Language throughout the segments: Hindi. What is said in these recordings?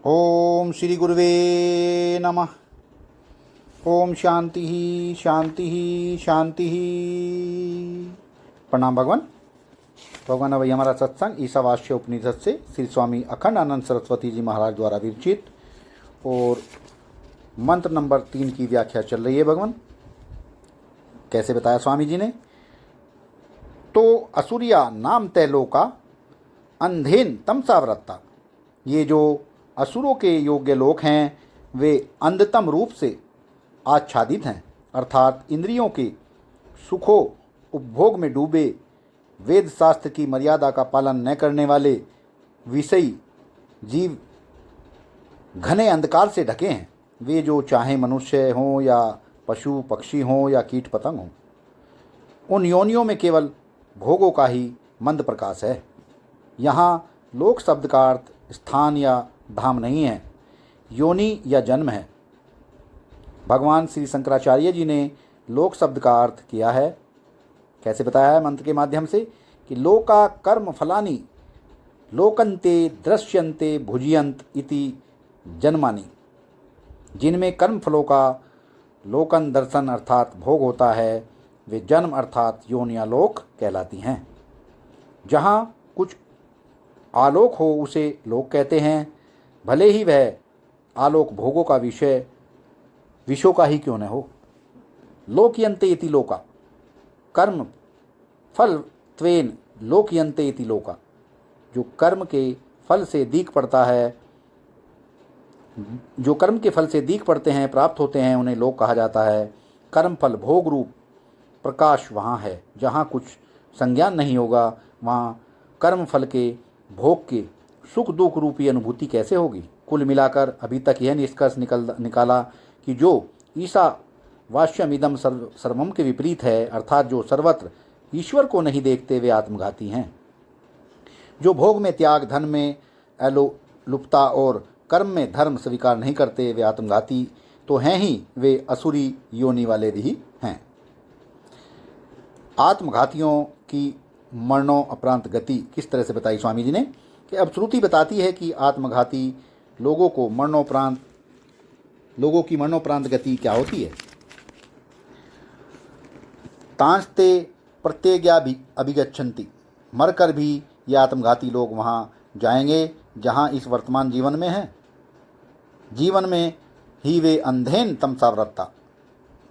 ओम श्री गुरुवे नमः। ओम शांति ही शांति ही शांति ही। प्रणाम भगवान। भगवान अभी हमारा सत्संग ईशावास्य उपनिषद से श्री स्वामी अखंड आनंद सरस्वती जी महाराज द्वारा विरचित और मंत्र नंबर 3 की व्याख्या चल रही है। भगवान कैसे बताया स्वामी जी ने, तो असुरिया नाम तैलोका अंधेन तमसा वृत्ता। ये जो असुरों के योग्य लोक हैं वे अंधतम रूप से आच्छादित हैं, अर्थात इंद्रियों के सुखों उपभोग में डूबे, वेद शास्त्र की मर्यादा का पालन न करने वाले विषयी जीव घने अंधकार से ढके हैं। वे जो चाहे मनुष्य हों या पशु पक्षी हों या कीट पतंग हों, उन योनियों में केवल भोगों का ही मंद प्रकाश है। यहाँ लोक शब्द का अर्थ स्थान या धाम नहीं है, योनि या जन्म है। भगवान श्री शंकराचार्य जी ने लोक शब्द का अर्थ किया है। कैसे बताया है मंत्र के माध्यम से कि लोका कर्म फलानि लोकन्ते दृश्यन्ते भुजियंत इति जन्मानि। जिनमें कर्म फलों का लोकन दर्शन अर्थात भोग होता है, वे जन्म अर्थात योन या लोक कहलाती हैं। जहाँ कुछ आलोक हो उसे लोक कहते हैं, भले ही वह आलोक भोगों का विषयों का ही क्यों न हो। लोकयन्ते इति लोका कर्म फल त्वेन लोकयन्ते इति लोका। जो कर्म के फल से दीख पड़ता है, जो कर्म के फल से दीख पड़ते हैं, प्राप्त होते हैं, उन्हें लोक कहा जाता है। कर्म फल भोग रूप प्रकाश वहाँ है। जहाँ कुछ संज्ञान नहीं होगा वहाँ कर्म फल के भोग के सुख दुख रूपी अनुभूति कैसे होगी। कुल मिलाकर अभी तक यह निष्कर्ष निकाला कि जो ईशा वाष्यमिदम सर्वम के विपरीत है, अर्थात जो सर्वत्र ईश्वर को नहीं देखते, वे आत्मघाती हैं। जो भोग में त्याग, धन में लुप्ता और कर्म में धर्म स्वीकार नहीं करते, वे आत्मघाती तो हैं ही, वे असुरी योनि वाले भी हैं। आत्मघातियों की मरणोपरांत गति किस तरह से बताई स्वामी जी ने कि अब श्रुति बताती है कि आत्मघाती लोगों की मरणोपरांत गति क्या होती है। तांस्ते प्रत्यज्ञा भी अभिगच्छन्ति। मरकर भी ये आत्मघाती लोग वहाँ जाएंगे जहाँ इस वर्तमान जीवन में है। जीवन में ही वे अंधेन तमसा वृत्ता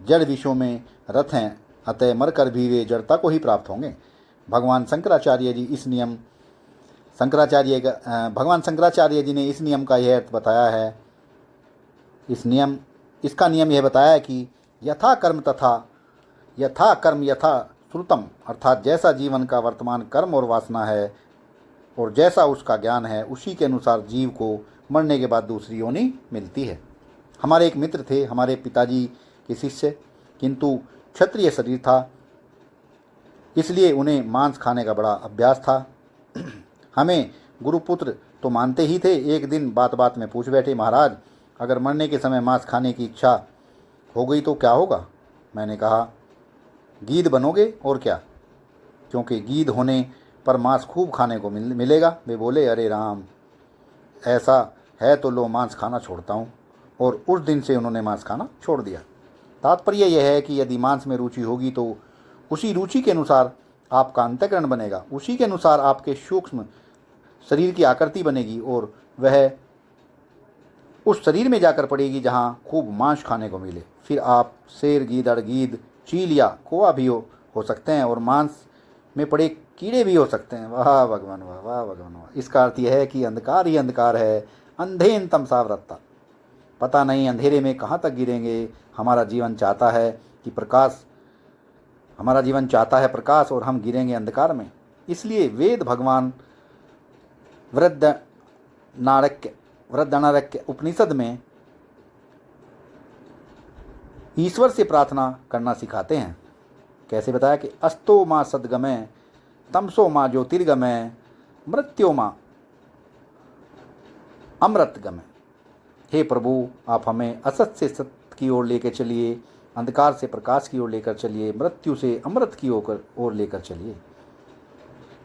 जड़ विषयों में रत हैं, अतः मरकर भी वे जड़ता को ही प्राप्त होंगे। भगवान शंकराचार्य जी ने इस नियम का यह अर्थ बताया है। इसका नियम यह बताया है कि यथा कर्म यथा श्रुतम, अर्थात जैसा जीवन का वर्तमान कर्म और वासना है और जैसा उसका ज्ञान है, उसी के अनुसार जीव को मरने के बाद दूसरी योनि मिलती है। हमारे एक मित्र थे, हमारे पिताजी के शिष्य, किंतु क्षत्रिय शरीर था, इसलिए उन्हें मांस खाने का बड़ा अभ्यास था। हमें गुरुपुत्र तो मानते ही थे। एक दिन बात बात में पूछ बैठे, महाराज अगर मरने के समय मांस खाने की इच्छा हो गई तो क्या होगा। मैंने कहा गीद बनोगे और क्या, क्योंकि गीद होने पर मांस खूब खाने को मिलेगा। वे बोले अरे राम, ऐसा है तो लो मांस खाना छोड़ता हूँ। और उस दिन से उन्होंने मांस खाना छोड़ दिया। तात्पर्य यह है कि यदि मांस में रुचि होगी तो उसी रुचि के अनुसार आपका अंतःकरण बनेगा, उसी के अनुसार आपके सूक्ष्म शरीर की आकृति बनेगी और वह उस शरीर में जाकर पड़ेगी जहाँ खूब मांस खाने को मिले। फिर आप शेर, गीदड़, गीद, चील या कौवा भी हो सकते हैं और मांस में पड़े कीड़े भी हो सकते हैं। वाह भगवान वाह, वाह भगवान वाह। इसका अर्थ यह है कि अंधकार ही अंधकार है, अंधेन तमसा वृत्ता। पता नहीं अंधेरे में कहाँ तक गिरेंगे। हमारा जीवन चाहता है प्रकाश और हम गिरेंगे अंधकार में। इसलिए वेद भगवान वृद्धनारक्य उपनिषद में ईश्वर से प्रार्थना करना सिखाते हैं। कैसे बताया कि अस्तो माँ सद्गमय तमसो माँ ज्योतिर्गमय मृत्यो माँ अमृतगमय। हे प्रभु, आप हमें असत से सत्य की ओर लेकर चलिए, अंधकार से प्रकाश की ओर लेकर चलिए, मृत्यु से अमृत की ओर लेकर चलिए।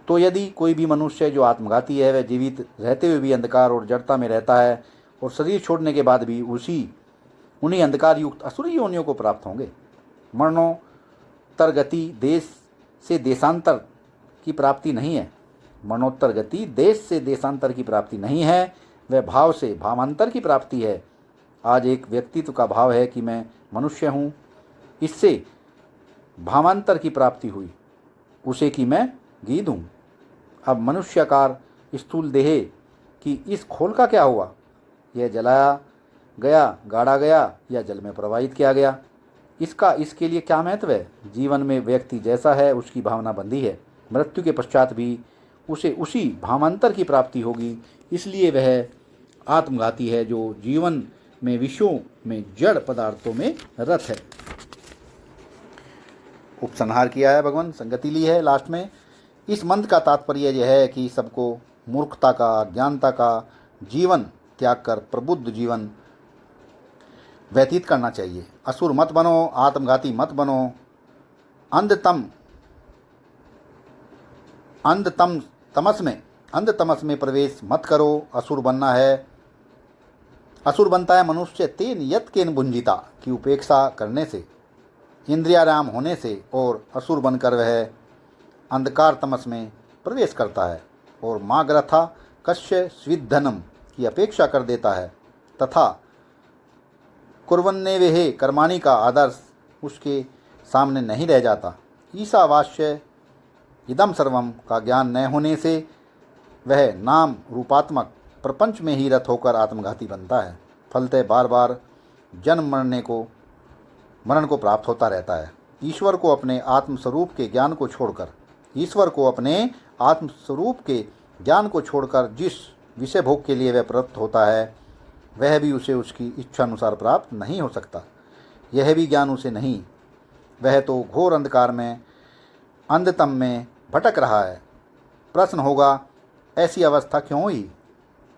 तो यदि कोई भी मनुष्य जो आत्मघाती है वह जीवित रहते हुए भी अंधकार और जड़ता में रहता है, और शरीर छोड़ने के बाद भी उन्हीं अंधकार युक्त असुरी योनियों को प्राप्त होंगे। मरणोत्तर गति देश से देशांतर की प्राप्ति नहीं है। मरणोत्तर गति देश से देशांतर की प्राप्ति नहीं है, वह भाव से भावांतर की प्राप्ति है। आज एक व्यक्तित्व का भाव है कि मैं मनुष्य हूँ, इससे भावांतर की प्राप्ति हुई, उसे कि मैं गीध हूँ। अब मनुष्याकार स्थूल देह की इस खोल का क्या हुआ? यह जलाया गया, गाड़ा गया या जल में प्रवाहित किया गया? इसका इसके लिए क्या महत्व है? जीवन में व्यक्ति जैसा है उसकी भावना बंधी है। मृत्यु के पश्चात भी उसे उसी भावांतर की प्राप्ति होगी, इसलिए वह आत्मघाती है जो जीवन में विषयों में जड़ पदार्थों में रत है। उपसंहार किया है भगवान, संगति ली है लास्ट में। इस मंत्र का तात्पर्य यह है कि सबको मूर्खता का, अज्ञानता का जीवन त्याग कर प्रबुद्ध जीवन व्यतीत करना चाहिए। असुर मत बनो, आत्मघाती मत बनो, अंधतमस में प्रवेश मत करो। असुर बनता है मनुष्य तेन यत केन भुंजिता की उपेक्षा करने से, इंद्रियाराम होने से, और असुर बनकर वह अंधकार तमस में प्रवेश करता है और माग्रथा कश्य स्विद्धनम की अपेक्षा कर देता है तथा कुर्वन्ने वेहे कर्माणि का आदर्श उसके सामने नहीं रह जाता। ईशावास्य इदम सर्वम का ज्ञान न होने से वह नाम रूपात्मक प्रपंच में ही रत होकर आत्मघाती बनता है। फलतः बार बार जन्म मरण को प्राप्त होता रहता है। ईश्वर को अपने आत्मस्वरूप के ज्ञान को छोड़कर जिस विषय भोग के लिए वह प्रवृत्त होता है वह भी उसे उसकी इच्छा अनुसार प्राप्त नहीं हो सकता। यह भी ज्ञान उसे नहीं, वह तो घोर अंधकार में अंधतम में भटक रहा है। प्रश्न होगा, ऐसी अवस्था क्यों हुई?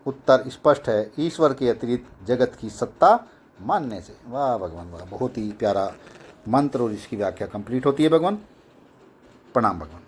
उत्तर स्पष्ट है, ईश्वर के अतिरिक्त जगत की सत्ता मानने से। वाह भगवान वाह, बहुत ही प्यारा मंत्र और इसकी व्याख्या कंप्लीट होती है भगवान। प्रणाम भगवान।